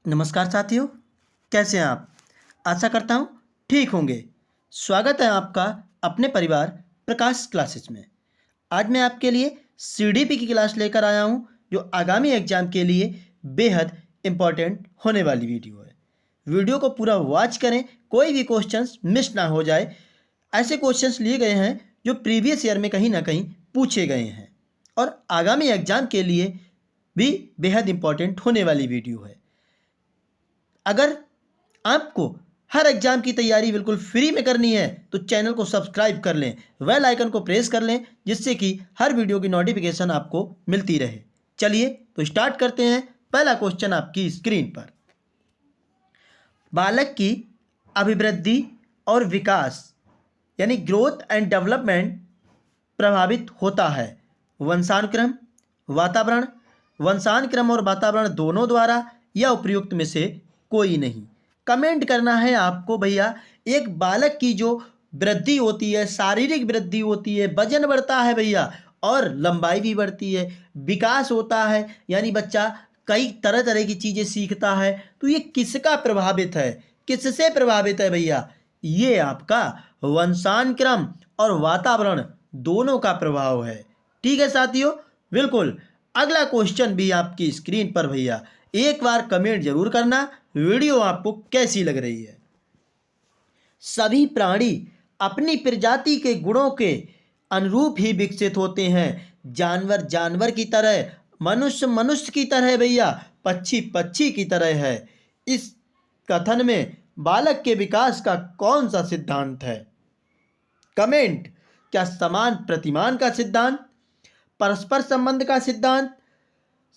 नमस्कार साथियों, कैसे हैं आप? आशा करता हूँ ठीक होंगे। स्वागत है आपका अपने परिवार प्रकाश क्लासेस में। आज मैं आपके लिए सीडीपी की क्लास लेकर आया हूँ, जो आगामी एग्जाम के लिए बेहद इम्पोर्टेंट होने वाली वीडियो है। वीडियो को पूरा वॉच करें, कोई भी क्वेश्चंस मिस ना हो जाए। ऐसे क्वेश्चंस लिए गए हैं जो प्रीवियस ईयर में कहीं ना कहीं पूछे गए हैं और आगामी एग्जाम के लिए भी बेहद इम्पोर्टेंट होने वाली वीडियो है। अगर आपको हर एग्जाम की तैयारी बिल्कुल फ्री में करनी है तो चैनल को सब्सक्राइब कर लें, बेल आइकन को प्रेस कर लें, जिससे कि हर वीडियो की नोटिफिकेशन आपको मिलती रहे। चलिए तो स्टार्ट करते हैं। पहला क्वेश्चन आपकी स्क्रीन पर। बालक की अभिवृद्धि और विकास यानी ग्रोथ एंड डेवलपमेंट प्रभावित होता है वंशानुक्रम, वातावरण, वंशानुक्रम और वातावरण दोनों द्वारा, या उपयुक्त में से कोई नहीं। कमेंट करना है आपको भैया। एक बालक की जो वृद्धि होती है, शारीरिक वृद्धि होती है, वजन बढ़ता है भैया, और लंबाई भी बढ़ती है, विकास होता है, यानी बच्चा कई तरह तरह की चीज़ें सीखता है। तो ये किसका प्रभावित है, किससे प्रभावित है भैया? ये आपका वंशानुक्रम और वातावरण दोनों का प्रभाव है। ठीक है साथियों, बिल्कुल। अगला क्वेश्चन भी आपकी स्क्रीन पर भैया। एक बार कमेंट जरूर करना वीडियो आपको कैसी लग रही है। सभी प्राणी अपनी प्रजाति के गुणों के अनुरूप ही विकसित होते हैं। जानवर जानवर की तरह, मनुष्य मनुष्य की तरह भैया, पक्षी पक्षी की तरह है। इस कथन में बालक के विकास का कौन सा सिद्धांत है? कमेंट। क्या समान प्रतिमान का सिद्धांत, परस्पर संबंध का सिद्धांत,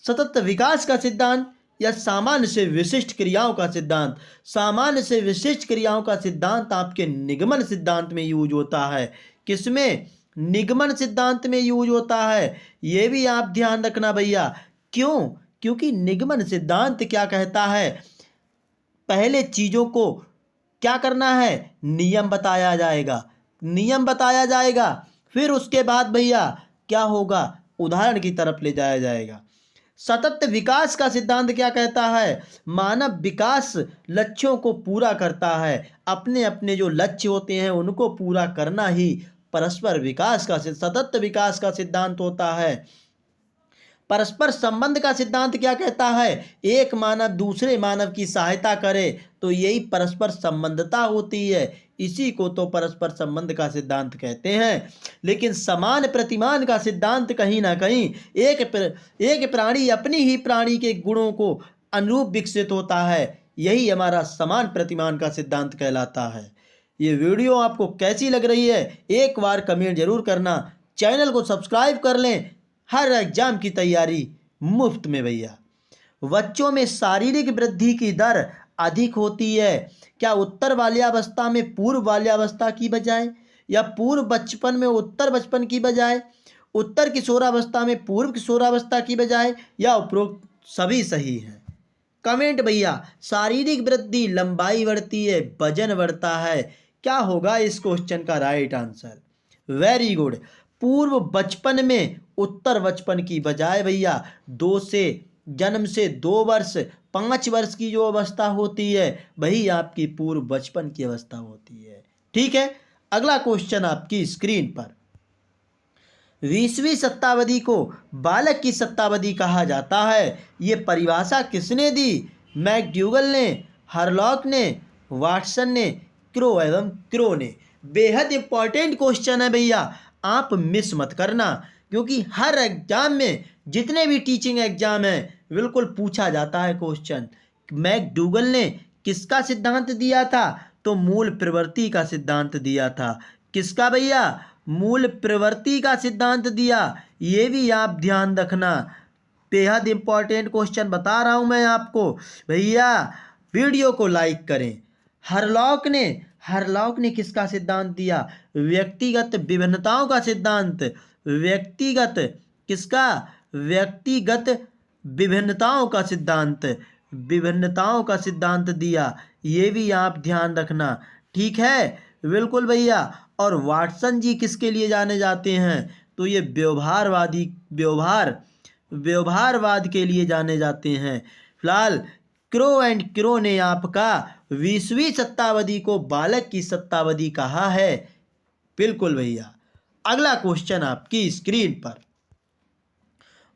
सतत विकास का सिद्धांत, या सामान्य से विशिष्ट क्रियाओं का सिद्धांत? सामान्य से विशिष्ट क्रियाओं का सिद्धांत आपके निगमन सिद्धांत में यूज होता है। किसमें? निगमन सिद्धांत में यूज होता है। यह भी आप ध्यान रखना भैया। क्यों? क्योंकि निगमन सिद्धांत क्या कहता है? पहले चीजों को क्या करना है? नियम बताया जाएगा, नियम बताया जाएगा, फिर उसके बाद भैया क्या होगा? उदाहरण की तरफ ले जाया जाएगा। सतत विकास का सिद्धांत क्या कहता है? मानव विकास लक्ष्यों को पूरा करता है। अपने अपने जो लक्ष्य होते हैं उनको पूरा करना ही परस्पर विकास का सतत विकास का सिद्धांत होता है। परस्पर संबंध का सिद्धांत क्या कहता है? एक मानव दूसरे मानव की सहायता करे तो यही परस्पर संबंधता होती है। इसी को तो परस्पर संबंध का सिद्धांत कहते हैं। लेकिन समान प्रतिमान का सिद्धांत कहीं ना कहीं एक प्राणी अपनी ही प्राणी के गुणों को अनुरूप विकसित होता है। यही हमारा समान प्रतिमान का सिद्धांत कहलाता है। ये वीडियो आपको कैसी लग रही है एक बार कमेंट जरूर करना। चैनल को सब्सक्राइब कर लें। हर एग्जाम की तैयारी मुफ्त में भैया। बच्चों में शारीरिक वृद्धि की दर अधिक होती है। क्या उत्तर बाल्यावस्था में पूर्व बाल्यावस्था की बजाय, या पूर्व बचपन में उत्तर बचपन की बजाय, उत्तर किशोरावस्था में पूर्व किशोरावस्था की बजाय, या उपरोक्त सभी सही हैं? कमेंट भैया। शारीरिक वृद्धि, लंबाई बढ़ती है, वजन बढ़ता है। क्या होगा इस क्वेश्चन का राइट आंसर? Very good. पूर्व बचपन में उत्तर बचपन की बजाय भैया जन्म से 2 वर्ष 5 वर्ष की जो अवस्था होती है वही आपकी पूर्व बचपन की अवस्था होती है। ठीक है, अगला क्वेश्चन आपकी स्क्रीन पर। 20वीं शताब्दी को बालक की शताब्दी कहा जाता है। ये परिभाषा किसने दी? मैकडूगल ने, हरलॉक ने, वाटसन ने, क्रो एवं क्रो ने। बेहद इंपॉर्टेंट क्वेश्चन है भैया, आप मिस मत करना, क्योंकि हर एग्जाम में, जितने भी टीचिंग एग्जाम हैं, बिल्कुल पूछा जाता है क्वेश्चन। मैकडूगल ने किसका सिद्धांत दिया था? तो मूल प्रवृत्ति का सिद्धांत दिया था। किसका भैया? मूल प्रवृत्ति का सिद्धांत दिया। ये भी आप ध्यान रखना, बेहद इंपॉर्टेंट क्वेश्चन बता रहा हूं मैं आपको भैया। वीडियो को लाइक करें। हरलॉक ने किसका सिद्धांत दिया? व्यक्तिगत विभिन्नताओं का सिद्धांत। व्यक्तिगत किसका? व्यक्तिगत विभिन्नताओं का सिद्धांत। विभिन्नताओं का सिद्धांत दिया। ये भी आप ध्यान रखना। ठीक है, बिल्कुल भैया। और वाटसन जी किसके लिए जाने जाते हैं? तो ये व्यवहारवाद के लिए जाने जाते हैं। फिलहाल क्रो एंड क्रो ने आपका 20वीं शताब्दी को बालक की शताब्दी कहा है। बिल्कुल भैया। अगला क्वेश्चन आपकी स्क्रीन पर,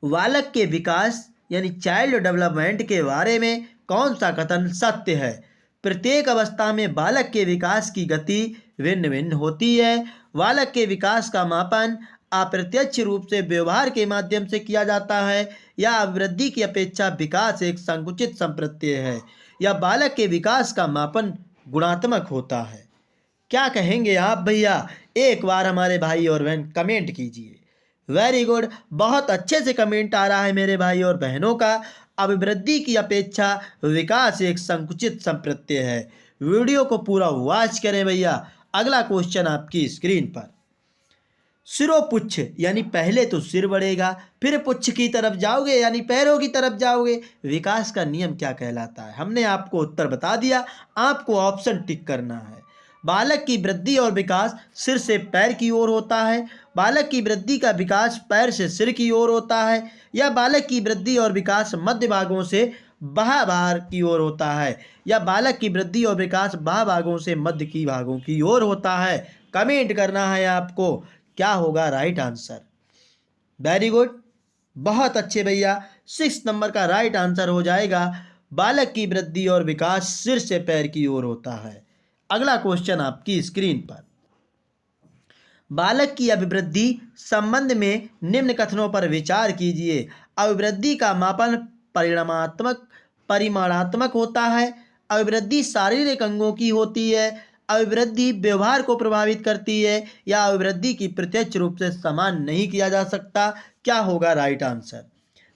बालक के विकास यानी चाइल्ड डेवलपमेंट के बारे में कौन सा कथन सत्य है? प्रत्येक अवस्था में बालक के विकास की गति भिन्न भिन्न होती है। बालक के विकास का मापन अप्रत्यक्ष रूप से व्यवहार के माध्यम से किया जाता है, या अभिवृद्धि की अपेक्षा विकास एक संकुचित संप्रत्यय है, या बालक के विकास का मापन गुणात्मक होता है। क्या कहेंगे आप भैया? एक बार हमारे भाई और बहन कमेंट कीजिए। वेरी गुड, बहुत अच्छे से कमेंट आ रहा है मेरे भाई और बहनों का। अभिवृद्धि की अपेक्षा विकास एक संकुचित संप्रत्यय है। वीडियो को पूरा वॉच करें भैया। अगला क्वेश्चन आपकी स्क्रीन पर, सिरोपुच्छ यानी पहले तो सिर बढ़ेगा, फिर पुच्छ की तरफ जाओगे यानी पैरों की तरफ जाओगे। विकास का नियम क्या कहलाता है? हमने आपको उत्तर बता दिया, आपको ऑप्शन टिक करना है। बालक की वृद्धि और विकास सिर से पैर की ओर होता है, बालक की वृद्धि का विकास पैर से सिर की ओर होता है, या बालक की वृद्धि और विकास मध्य भागों से बाहर की ओर होता है, या बालक की वृद्धि और विकास बाह्य भागों से मध्य की भागों की ओर होता है। कमेंट करना है आपको, क्या होगा राइट आंसर। वेरी गुड, बहुत अच्छे भैया। 6 नंबर का राइट आंसर हो जाएगा, बालक की वृद्धि और विकास सिर से पैर की ओर होता है। अगला क्वेश्चन आपकी स्क्रीन पर, बालक की अभिवृद्धि संबंध में निम्न कथनों पर विचार कीजिए। अभिवृद्धि का मापन परिमाणात्मक होता है, अभिवृद्धि शारीरिक अंगों की होती है, अभिवृद्धि व्यवहार को प्रभावित करती है, या अभिवृद्धि की प्रत्यक्ष रूप से समान नहीं किया जा सकता। क्या होगा राइट आंसर?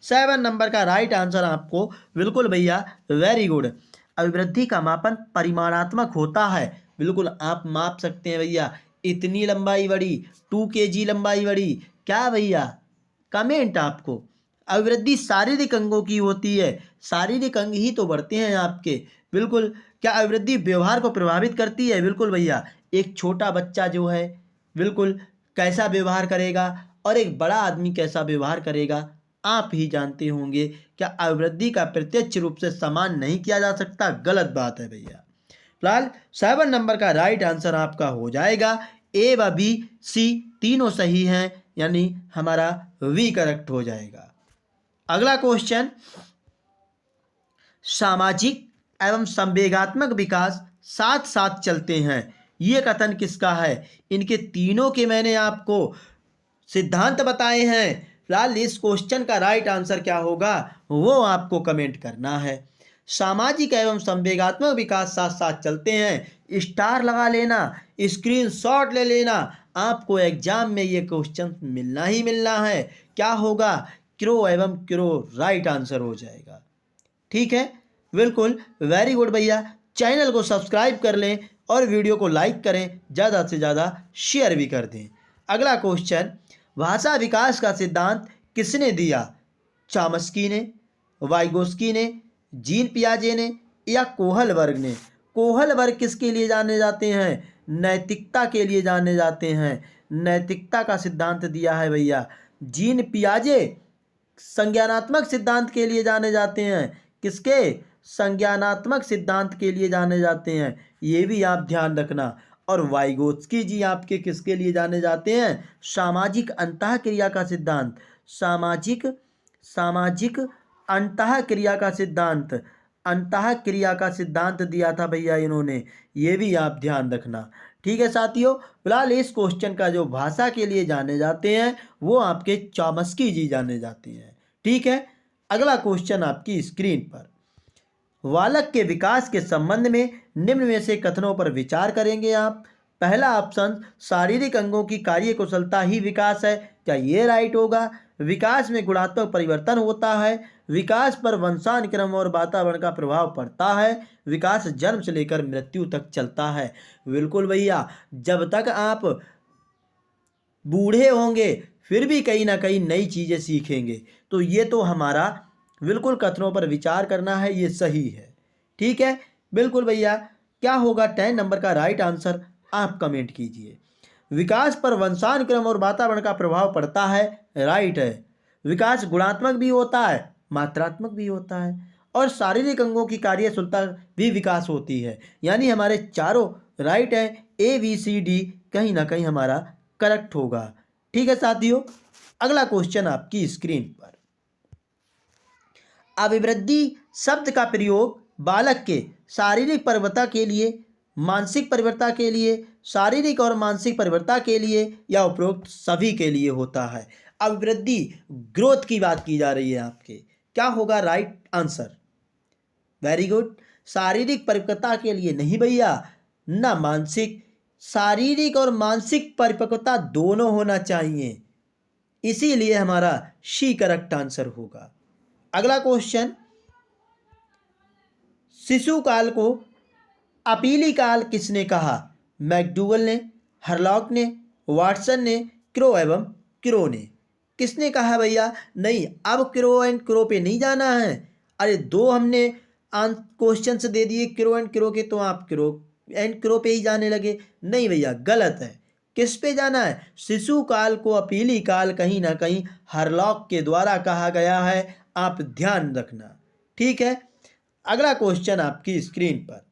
7 नंबर का राइट आंसर आपको बिल्कुल भैया, वेरी गुड। अभिवृद्धि का मापन परिमाणात्मक होता है। बिल्कुल आप माप सकते हैं भैया, इतनी लंबाई बढ़ी, 2 kg लंबाई बढ़ी। क्या भैया? कमेंट आपको। अभिवृद्धि शारीरिक अंगों की होती है, शारीरिक अंग ही तो बढ़ते हैं आपके। बिल्कुल। क्या अभिवृद्धि व्यवहार को प्रभावित करती है? बिल्कुल भैया। एक छोटा बच्चा जो है बिल्कुल कैसा व्यवहार करेगा और एक बड़ा आदमी कैसा व्यवहार करेगा आप ही जानते होंगे। क्या अभिवृद्धि का प्रत्यक्ष रूप से समान नहीं किया जा सकता? गलत बात है भैया। फिलहाल 7 नंबर का राइट आंसर आपका हो जाएगा ए व बी सी तीनों सही हैं, यानी हमारा वी करेक्ट हो जाएगा। अगला क्वेश्चन, सामाजिक एवं संवेगात्मक विकास साथ साथ चलते हैं, ये कथन किसका है? इनके तीनों के मैंने आपको सिद्धांत बताए हैं। फिलहाल इस क्वेश्चन का राइट आंसर क्या होगा वो आपको कमेंट करना है। सामाजिक एवं संवेगात्मक विकास साथ साथ चलते हैं, स्टार लगा लेना, स्क्रीनशॉट ले लेना, आपको एग्जाम में ये क्वेश्चन मिलना ही मिलना है। क्या होगा? क्रो एवं क्रो राइट आंसर हो जाएगा। ठीक है, बिल्कुल, वेरी गुड भैया। चैनल को सब्सक्राइब कर लें और वीडियो को लाइक करें, ज़्यादा से ज़्यादा शेयर भी कर दें। अगला क्वेश्चन, भाषा विकास का सिद्धांत किसने दिया? चॉम्स्की ने, वाइगोस्की ने, जीन पियाजे ने, या कोहल वर्ग ने? कोहल वर्ग किसके लिए जाने जाते हैं? नैतिकता के लिए जाने जाते हैं। नैतिकता का सिद्धांत दिया है भैया। जीन पियाजे संज्ञानात्मक सिद्धांत के लिए जाने जाते हैं। किसके? संज्ञानात्मक सिद्धांत के लिए जाने जाते हैं, ये भी आप ध्यान रखना। और वाइगोत्स्की जी आपके किसके लिए जाने जाते हैं? सामाजिक अंतःक्रिया का सिद्धांत। सामाजिक अंतःक्रिया का सिद्धांत, अंतःक्रिया का सिद्धांत दिया था भैया इन्होंने, ये भी आप ध्यान रखना। ठीक है साथियों, फिलहाल इस क्वेश्चन का जो भाषा के लिए जाने जाते हैं वो आपके चॉम्स्की जी जाने जाते हैं। ठीक है, अगला क्वेश्चन आपकी स्क्रीन पर, बालक के विकास के संबंध में निम्न में से कथनों पर विचार करेंगे आप। पहला ऑप्शन, शारीरिक अंगों की कार्य कुशलता ही विकास है, क्या ये राइट होगा? विकास में गुणात्मक परिवर्तन होता है, विकास पर वंशानुक्रम और वातावरण का प्रभाव पड़ता है, विकास जन्म से लेकर मृत्यु तक चलता है। बिल्कुल भैया, जब तक आप बूढ़े होंगे फिर भी कहीं ना कहीं नई चीज़ें सीखेंगे। तो ये तो हमारा बिल्कुल कथनों पर विचार करना है, ये सही है। ठीक है, बिल्कुल भैया। क्या होगा 10 नंबर का राइट आंसर आप कमेंट कीजिए। विकास पर वंशानुक्रम और वातावरण का प्रभाव पड़ता है, राइट है। विकास गुणात्मक भी होता है, मात्रात्मक भी होता है, और शारीरिक अंगों की कार्यशीलता भी विकास होती है। यानी हमारे चारों राइट हैं, ABCD कहीं ना कहीं हमारा करेक्ट होगा। ठीक है साथियों, अगला क्वेश्चन आपकी स्क्रीन पर। अभिवृद्धि शब्द का प्रयोग बालक के शारीरिक परिवर्तन के लिए, मानसिक परिवर्तन के लिए, शारीरिक और मानसिक परिवर्तन के लिए या उपरोक्त सभी के लिए होता है। अभिवृद्धि ग्रोथ की बात की जा रही है आपके, क्या होगा राइट आंसर? Very good. शारीरिक परिपक्वता के लिए नहीं भैया, ना मानसिक, शारीरिक और मानसिक परिपक्वता दोनों होना चाहिए, इसीलिए हमारा सी करेक्ट आंसर होगा। अगला क्वेश्चन, शिशु काल को अपीली काल किसने कहा? मैकडूगल ने, हरलॉक ने, वाटसन ने, क्रो एवं क्रो ने। किसने कहा भैया? नहीं, अब क्रो एंड क्रो पे नहीं जाना है। अरे दो हमने क्वेश्चन से दे दिए क्रो एंड क्रो के, तो आप क्रो एंड क्रो पे ही जाने लगे। नहीं भैया, गलत है। किस पे जाना है? शिशु काल को अपीली काल कहीं ना कहीं हरलॉक के द्वारा कहा गया है, आप ध्यान रखना। ठीक है, अगला क्वेश्चन आपकी स्क्रीन पर।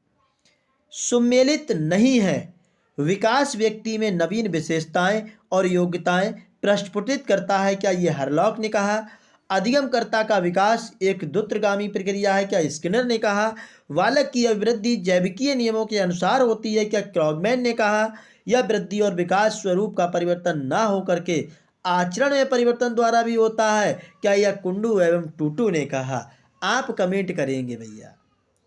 सुमेलित नहीं है विकास व्यक्ति में नवीन विशेषताएं और योग्यताएं प्रस्फुटित करता है, क्या ये हरलॉक ने कहा? अधिगमकर्ता का विकास एक द्रुतगामी प्रक्रिया है, क्या स्किनर ने कहा? बालक की अभिवृद्धि जैविकीय नियमों के अनुसार होती है, क्या क्रॉगमैन ने कहा? यह वृद्धि और विकास स्वरूप का परिवर्तन ना होकर के आचरण में परिवर्तन द्वारा भी होता है, क्या यह कुंडू एवं टूटू ने कहा? आप कमेंट करेंगे भैया।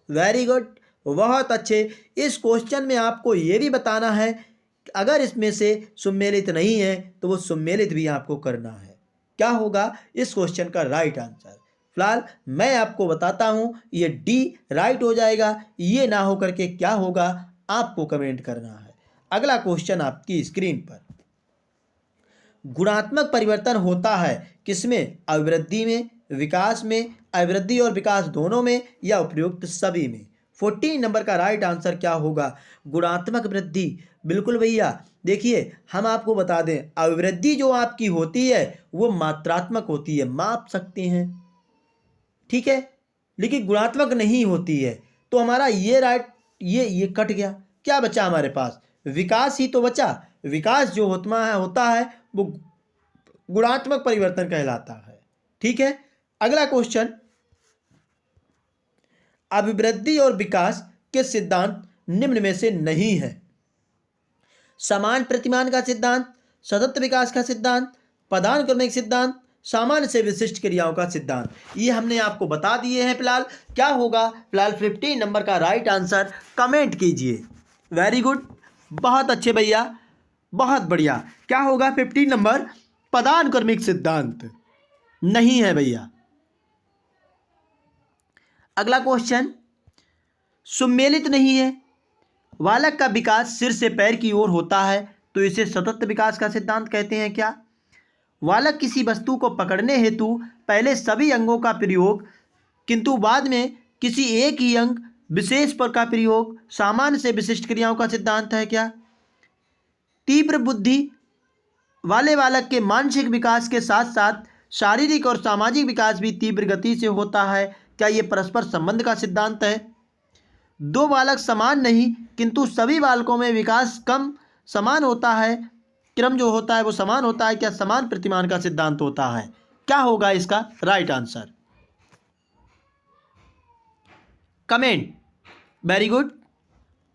वेरी गुड, बहुत अच्छे। इस क्वेश्चन में आपको ये भी बताना है अगर इसमें से सुमेलित नहीं है तो वो सुमेलित भी आपको करना है। क्या होगा इस क्वेश्चन का राइट आंसर? फिलहाल मैं आपको बताता हूं, ये डी राइट हो जाएगा। ये ना हो करके क्या होगा आपको कमेंट करना है। अगला क्वेश्चन आपकी स्क्रीन पर। गुणात्मक परिवर्तन होता है किसमें? अभिवृद्धि में, विकास में, अभिवृद्धि और विकास दोनों में या उपयुक्त सभी में। 14 नंबर का राइट आंसर क्या होगा? गुणात्मक वृद्धि। बिल्कुल भैया, देखिए हम आपको बता दें, अभिवृद्धि जो आपकी होती है वो मात्रात्मक होती है, माप सकते हैं, ठीक है, लेकिन गुणात्मक नहीं होती है। तो हमारा ये राइट, ये कट गया, क्या बचा हमारे पास? विकास ही तो बचा। विकास जो होता है वो गुणात्मक परिवर्तन कहलाता है। ठीक है, अगला क्वेश्चन। अभिवृद्धि और विकास के सिद्धांत निम्न में से नहीं है? समान प्रतिमान का सिद्धांत, सतत विकास का सिद्धांत, पदानुक्रमिक सिद्धांत, सामान्य से विशिष्ट क्रियाओं का सिद्धांत। ये हमने आपको बता दिए हैं। फिलहाल क्या होगा? फिलहाल 15 नंबर का राइट आंसर कमेंट कीजिए। वेरी गुड, बहुत अच्छे भैया, बहुत बढ़िया। क्या होगा 15 नंबर? पदानुक्रमिक सिद्धांत नहीं है भैया। अगला क्वेश्चन, सुमेलित नहीं है, बालक का विकास सिर से पैर की ओर होता है, तो इसे सतत विकास का सिद्धांत कहते हैं क्या? बालक किसी वस्तु को पकड़ने हेतु पहले सभी अंगों का प्रयोग किंतु बाद में किसी एक ही अंग विशेष पर का प्रयोग सामान्य से विशिष्ट क्रियाओं का सिद्धांत है क्या? तीव्र बुद्धि वाले बालक के मानसिक विकास के साथ साथ शारीरिक और सामाजिक विकास भी तीव्र गति से होता है, क्या ये परस्पर संबंध का सिद्धांत है? दो बालक समान नहीं किंतु सभी बालकों में विकास कम समान होता है, क्रम जो होता है वो समान होता है, क्या समान प्रतिमान का सिद्धांत होता है? क्या होगा इसका right answer? Comment. Very good,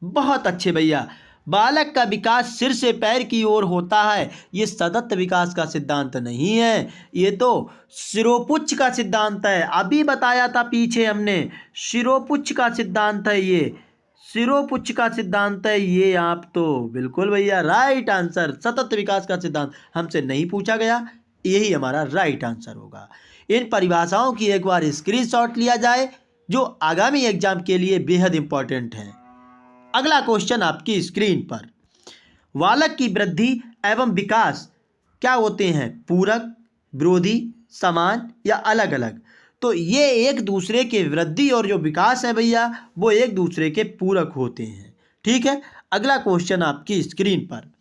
बहुत अच्छे भैया। बालक का विकास सिर से पैर की ओर होता है, ये सतत विकास का सिद्धांत नहीं है, ये तो शिरोपुच्छ का सिद्धांत है। अभी बताया था पीछे हमने, शिरोपुच्छ का सिद्धांत है, ये शिरोपुच्छ का सिद्धांत है ये। आप तो बिल्कुल भैया राइट आंसर, सतत विकास का सिद्धांत हमसे नहीं पूछा गया, यही हमारा राइट आंसर होगा। इन परिभाषाओं की एक बार स्क्रीनशॉट लिया जाए जो आगामी एग्जाम के लिए बेहद इंपॉर्टेंट है। अगला क्वेश्चन आपकी स्क्रीन पर। बालक की वृद्धि एवं विकास क्या होते हैं? पूरक, विरोधी, समान या अलग अलग? तो ये एक दूसरे के वृद्धि और जो विकास है भैया वो एक दूसरे के पूरक होते हैं। ठीक है, अगला क्वेश्चन आपकी स्क्रीन पर।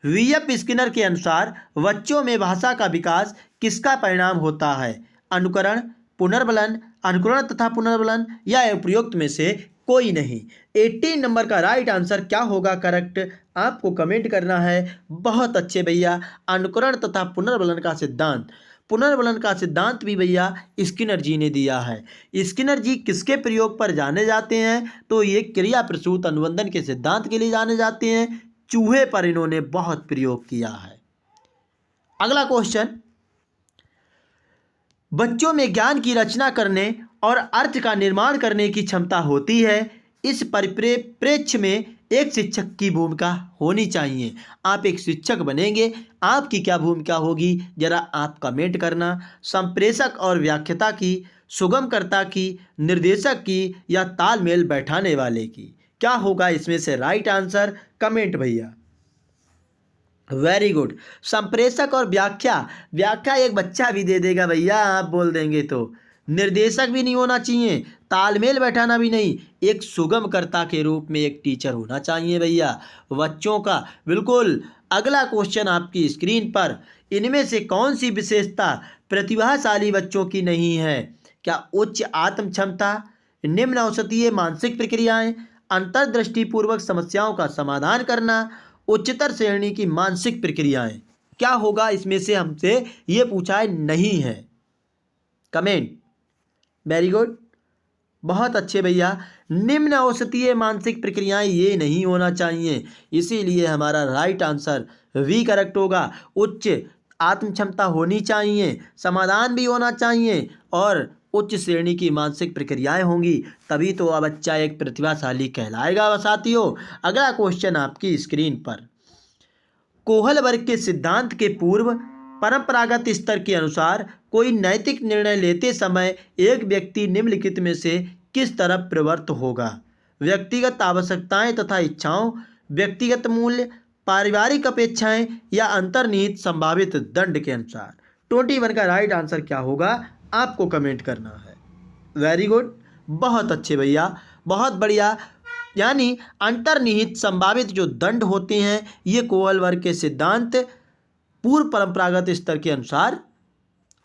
वीएफ स्किनर के अनुसार बच्चों में भाषा का विकास किसका परिणाम होता है? अनुकरण, पुनर्बलन, अनुकरण तथा पुनर्बलन या उपयुक्त में से कोई नहीं। 18 नंबर का राइट आंसर क्या होगा करेक्ट, आपको कमेंट करना है। बहुत अच्छे भैया, अनुकरण तथा पुनर्बलन का सिद्धांत। पुनर्बलन का सिद्धांत भी भैया स्किनर जी ने दिया है। स्किनर जी किसके प्रयोग पर जाने जाते हैं, तो ये क्रिया प्रसूत अनुबंधन के सिद्धांत के लिए जाने जाते हैं। चूहे पर इन्होंने बहुत प्रयोग किया है। अगला क्वेश्चन, बच्चों में ज्ञान की रचना करने और अर्थ का निर्माण करने की क्षमता होती है। इस परिप्रेक्ष्य में एक शिक्षक की भूमिका होनी चाहिए। आप एक शिक्षक बनेंगे, आपकी क्या भूमिका होगी, जरा आप कमेंट करना। संप्रेषक और व्याख्याता की, सुगमकर्ता की, निर्देशक की या तालमेल बैठाने वाले की, क्या होगा इसमें से राइट आंसर, कमेंट भैया। वेरी गुड, संप्रेषक और व्याख्या एक बच्चा भी दे देगा भैया, आप बोल देंगे तो। निर्देशक भी नहीं होना चाहिए, तालमेल बैठाना भी नहीं, एक सुगमकर्ता के रूप में एक टीचर होना चाहिए भैया बच्चों का। बिल्कुल। अगला क्वेश्चन आपकी स्क्रीन पर, इनमें से कौन सी विशेषता प्रतिभाशाली बच्चों की नहीं है? क्या उच्च आत्म क्षमता, निम्न औसतीय मानसिक प्रक्रियाएं, अंतर्दृष्टिपूर्वक समस्याओं का समाधान करना, उच्चतर श्रेणी की मानसिक प्रक्रियाएं, क्या होगा इसमें से हमसे ये पूछा है नहीं है, कमेंट। वेरी गुड, बहुत अच्छे भैया। निम्न औसतीय मानसिक प्रक्रियाएं ये नहीं होना चाहिए, इसीलिए हमारा राइट आंसर वी करेक्ट होगा। उच्च आत्म क्षमता होनी चाहिए, समाधान भी होना चाहिए और उच्च श्रेणी की मानसिक प्रक्रियाएं होंगी, तभी तो वह बच्चा एक प्रतिभाशाली कहलाएगा साथियों। अगला क्वेश्चन आपकी स्क्रीन पर, कोहल वर्ग के सिद्धांत के पूर्व परंपरागत स्तर के अनुसार कोई नैतिक निर्णय लेते समय एक व्यक्ति निम्नलिखित में से किस तरफ प्रवृत्त होगा? व्यक्तिगत आवश्यकताएं तथा इच्छाओं, व्यक्तिगत मूल्य, पारिवारिक अपेक्षाएं या अंतर्निहित संभावित दंड के अनुसार। 21 का राइट आंसर क्या होगा, आपको कमेंट करना है। वेरी गुड, बहुत अच्छे भैया, बहुत बढ़िया। यानी अंतर्निहित संभावित जो दंड होते हैं ये कोहल वर्ग के सिद्धांत पूर्व परंपरागत स्तर के अनुसार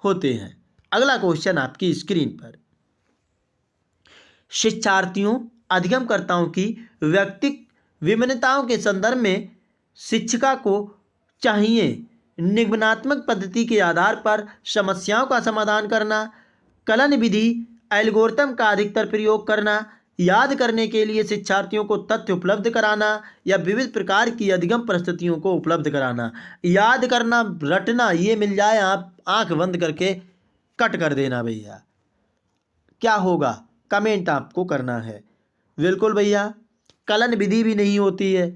होते हैं। अगला क्वेश्चन आपकी स्क्रीन पर, शिक्षार्थियों अधिगमकर्ताओं की व्यक्तिक विभिन्नताओं के संदर्भ में शिक्षिका को चाहिए निगमनात्मक पद्धति के आधार पर समस्याओं का समाधान करना, कलन विधि एल्गोरिथम का अधिकतर प्रयोग करना, याद करने के लिए शिक्षार्थियों को तथ्य उपलब्ध कराना या विविध प्रकार की अधिगम परिस्थितियों को उपलब्ध कराना। याद करना, रटना, ये मिल जाए आप आंख बंद करके कट कर देना भैया, क्या होगा कमेंट आपको करना है। बिल्कुल भैया, कलन विधि भी नहीं होती है,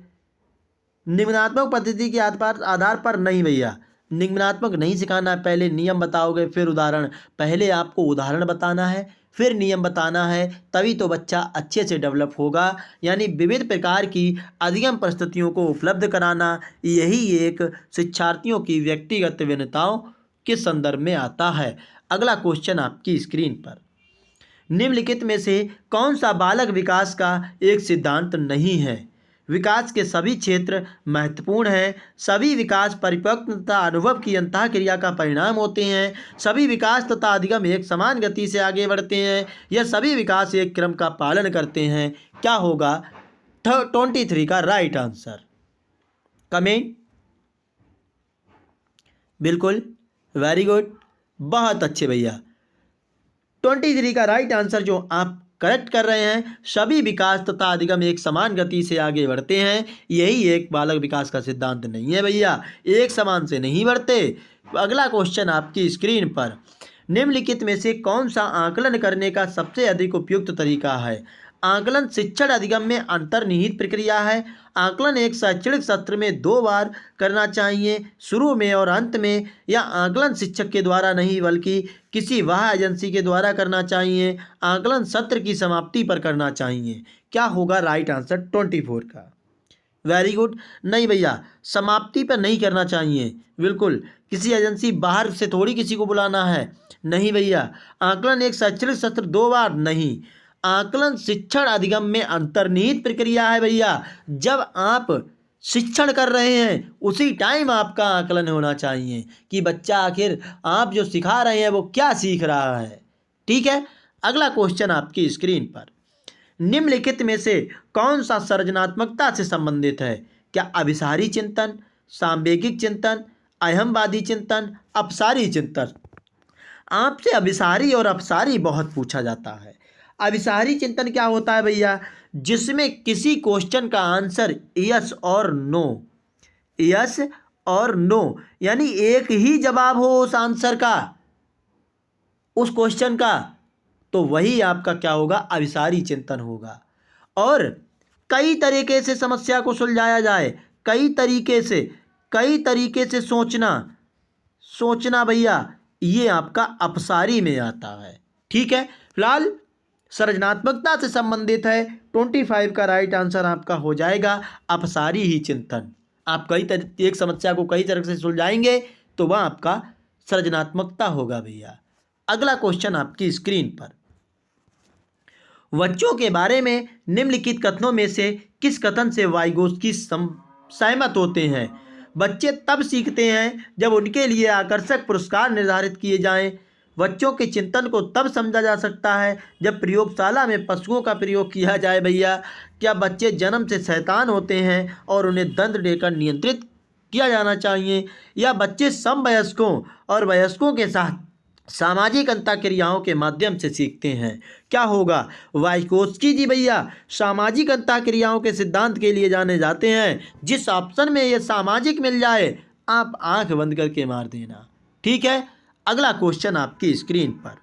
निम्नात्मक पद्धति के आधार पर नहीं भैया, निम्नात्मक नहीं सिखाना है, पहले नियम बताओगे फिर उदाहरण, पहले आपको उदाहरण बताना है फिर नियम बताना है, तभी तो बच्चा अच्छे से डेवलप होगा। यानी विविध प्रकार की अधिगम परिस्थितियों को उपलब्ध कराना, यही एक शिक्षार्थियों की व्यक्तिगत भिन्नताओं के संदर्भ में आता है। अगला क्वेश्चन आपकी स्क्रीन पर, निम्नलिखित में से कौन सा बालक विकास का एक सिद्धांत नहीं है? विकास के सभी क्षेत्र महत्वपूर्ण हैं, सभी विकास परिपक्व तथा अनुभव की अंतःक्रिया का परिणाम होते हैं, सभी विकास तथा अधिगम एक समान गति से आगे बढ़ते हैं, यह सभी विकास एक क्रम का पालन करते हैं, क्या होगा 23 का राइट आंसर, कमेंट। बिल्कुल, वेरी गुड, बहुत अच्छे भैया। 23 का राइट आंसर जो आप करेक्ट कर रहे हैं, सभी विकास तथा अधिगम एक समान गति से आगे बढ़ते हैं, यही एक बालक विकास का सिद्धांत नहीं है भैया, एक समान से नहीं बढ़ते। अगला क्वेश्चन आपकी स्क्रीन पर, निम्नलिखित में से कौन सा आकलन करने का सबसे अधिक उपयुक्त तरीका है? आकलन शिक्षण अधिगम में अंतर्निहित प्रक्रिया है। आकलन एक शैक्षणिक सत्र में 2 बार करना चाहिए, शुरू में और अंत में, या आकलन शिक्षक के द्वारा नहीं बल्कि किसी बाह्य एजेंसी के द्वारा करना चाहिए। आकलन सत्र की समाप्ति पर करना चाहिए, क्या होगा राइट आंसर 24 का। वेरी गुड, नहीं भैया, समाप्ति पर नहीं करना चाहिए, बिल्कुल, किसी एजेंसी बाहर से थोड़ी किसी को बुलाना है, नहीं भैया। आकलन एक शैक्षणिक सत्र 2 बार नहीं, आकलन शिक्षण अधिगम में अंतर्निहित प्रक्रिया है भैया। जब आप शिक्षण कर रहे हैं उसी टाइम आपका आकलन होना चाहिए कि बच्चा आखिर आप जो सिखा रहे हैं वो क्या सीख रहा है, ठीक है। अगला क्वेश्चन आपकी स्क्रीन पर, निम्नलिखित में से कौन सा सृजनात्मकता से संबंधित है? क्या अभिसारी चिंतन, सामवेगिक चिंतन, अहमवादी चिंतन, अपसारी चिंतन? आपसे अभिसारी और अपसारी बहुत पूछा जाता है। अभिसारी चिंतन क्या होता है भैया? जिसमें किसी क्वेश्चन का आंसर यस और नो, यस और नो, यानी एक ही जवाब हो उस आंसर का, उस क्वेश्चन का, तो वही आपका क्या होगा? अभिसारी चिंतन होगा। और कई तरीके से समस्या को सुलझाया जाए, कई तरीके से सोचना भैया, ये आपका अपसारी में आता है। ठीक है, फिलहाल सृजनात्मकता से संबंधित है, 25 का राइट आंसर आपका हो जाएगा अपसारी ही चिंतन। आप एक समस्या को कई तरह से सुलझाएंगे तो वह आपका सृजनात्मकता होगा भैया। अगला क्वेश्चन आपकी स्क्रीन पर, बच्चों के बारे में निम्नलिखित कथनों में से किस कथन से वाइगोत्स्की सहमत होते हैं? बच्चे तब सीखते हैं जब उनके लिए आकर्षक पुरस्कार निर्धारित किए जाएं। बच्चों के चिंतन को तब समझा जा सकता है जब प्रयोगशाला में पशुओं का प्रयोग किया जाए भैया। क्या बच्चे जन्म से शैतान होते हैं और उन्हें दंड देकर नियंत्रित किया जाना चाहिए? या बच्चे समवयस्कों और वयस्कों के साथ सामाजिक अंतःक्रियाओं के माध्यम से सीखते हैं? क्या होगा? वाइगोत्स्की जी भैया सामाजिक अंतःक्रियाओं के सिद्धांत के लिए जाने जाते हैं। जिस ऑप्शन में ये सामाजिक मिल जाए आप आंख बंद करके मार देना। ठीक है, अगला क्वेश्चन आपकी स्क्रीन पर,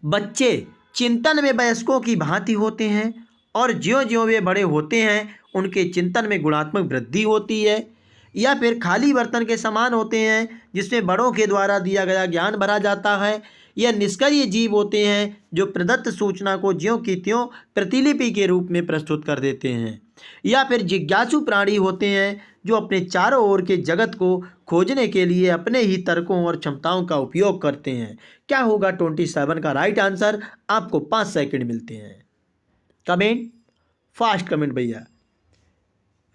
बच्चे चिंतन में वयस्कों की भांति होते हैं और ज्यों-ज्यों वे बड़े होते हैं उनके चिंतन में गुणात्मक वृद्धि होती है, या फिर खाली बर्तन के समान होते हैं जिसमें बड़ों के द्वारा दिया गया ज्ञान भरा जाता है, या निष्क्रिय जीव होते हैं जो प्रदत्त सूचना को ज्यों की त्यों प्रतिलिपि के रूप में प्रस्तुत कर देते हैं, या फिर जिज्ञासु प्राणी होते हैं जो अपने चारों ओर के जगत को खोजने के लिए अपने ही तर्कों और क्षमताओं का उपयोग करते हैं? क्या होगा 27 का राइट आंसर? आपको 5 सेकंड मिलते हैं। कमेंट, फास्ट कमेंट भैया।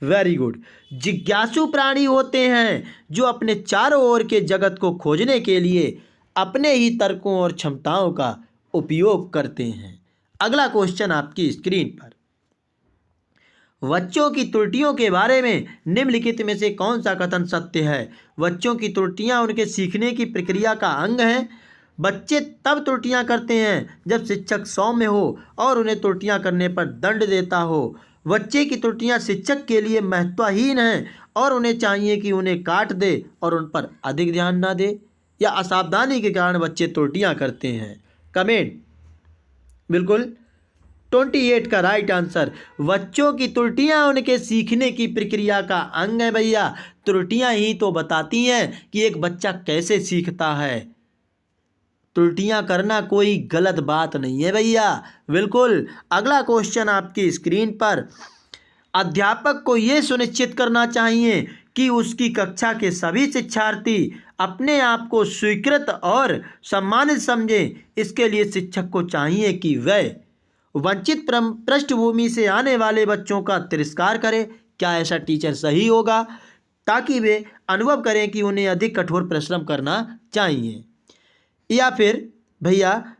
Very good. जिज्ञासु प्राणी होते हैं जो अपने चारों ओर के जगत को खोजने के लिए अपने ही तर्कों और क्षमताओं का उपयोग करते हैं। अगला क्वेश्चन आपकी स्क्रीन पर, बच्चों की त्रुटियों के बारे में निम्नलिखित में से कौन सा कथन सत्य है? बच्चों की त्रुटियां उनके सीखने की प्रक्रिया का अंग हैं। बच्चे तब त्रुटियां करते हैं जब शिक्षक सौम्य हो और उन्हें त्रुटियां करने पर दंड देता हो। बच्चे की त्रुटियां शिक्षक के लिए महत्वहीन हैं और उन्हें चाहिए कि उन्हें काट दे और उन पर अधिक ध्यान ना दे, या असावधानी के कारण बच्चे त्रुटियां करते हैं? कमेंट। बिल्कुल 28 का राइट आंसर, बच्चों की त्रुटियां उनके सीखने की प्रक्रिया का अंग है भैया। त्रुटियां ही तो बताती हैं कि एक बच्चा कैसे सीखता है। त्रुटियां करना कोई गलत बात नहीं है भैया। बिल्कुल। अगला क्वेश्चन आपकी स्क्रीन पर, अध्यापक को ये सुनिश्चित करना चाहिए कि उसकी कक्षा के सभी शिक्षार्थी अपने आप को स्वीकृत और सम्मानित समझें। इसके लिए शिक्षक को चाहिए कि वह वंचित पृष्ठभूमि से आने वाले बच्चों का तिरस्कार करे। क्या ऐसा टीचर सही होगा? ताकि वे अनुभव करें कि उन्हें अधिक कठोर परिश्रम करना चाहिए। या फिर भैया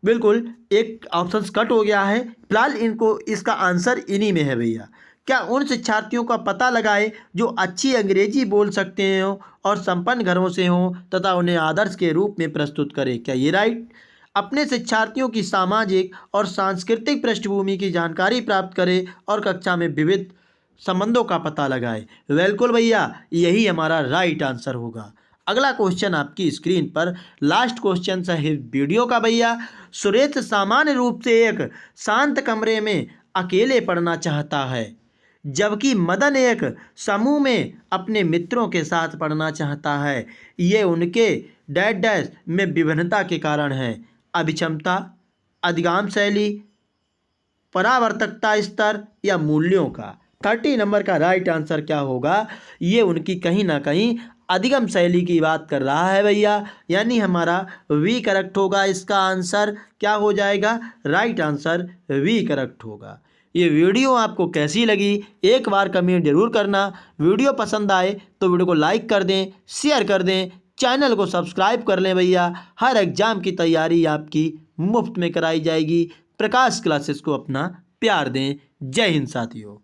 बिल्कुल एक ऑप्शन कट हो गया है, फिलहाल इनको इसका आंसर इन्हीं में है भैया। क्या उन शिक्षार्थियों का पता लगाए जो अच्छी अंग्रेजी बोल सकते हो और संपन्न घरों से हों तथा उन्हें आदर्श के रूप में प्रस्तुत करे? क्या ये राइट? अपने शिक्षार्थियों की सामाजिक और सांस्कृतिक पृष्ठभूमि की जानकारी प्राप्त करें और कक्षा में विविध संबंधों का पता लगाए। बिल्कुल भैया, यही हमारा राइट आंसर होगा। अगला क्वेश्चन आपकी स्क्रीन पर, लास्ट क्वेश्चन है वीडियो का भैया। सुरेश सामान्य रूप से एक शांत कमरे में अकेले पढ़ना चाहता है, जबकि मदन एक समूह में अपने मित्रों के साथ पढ़ना चाहता है। ये उनके डैश में विभिन्नता के कारण है। अभिक्षमता, अधिगम शैली, परावर्तकता स्तर, या मूल्यों का? 30 नंबर का राइट आंसर क्या होगा? ये उनकी कहीं ना कहीं अधिगम शैली की बात कर रहा है भैया, यानी हमारा वी करेक्ट होगा। इसका आंसर क्या हो जाएगा? राइट आंसर वी करेक्ट होगा। ये वीडियो आपको कैसी लगी एक बार कमेंट जरूर करना। वीडियो पसंद आए तो वीडियो को लाइक कर दें, शेयर कर दें, चैनल को सब्सक्राइब कर लें भैया। हर एग्ज़ाम की तैयारी आपकी मुफ्त में कराई जाएगी। प्रकाश क्लासेस को अपना प्यार दें। जय हिंद साथियों।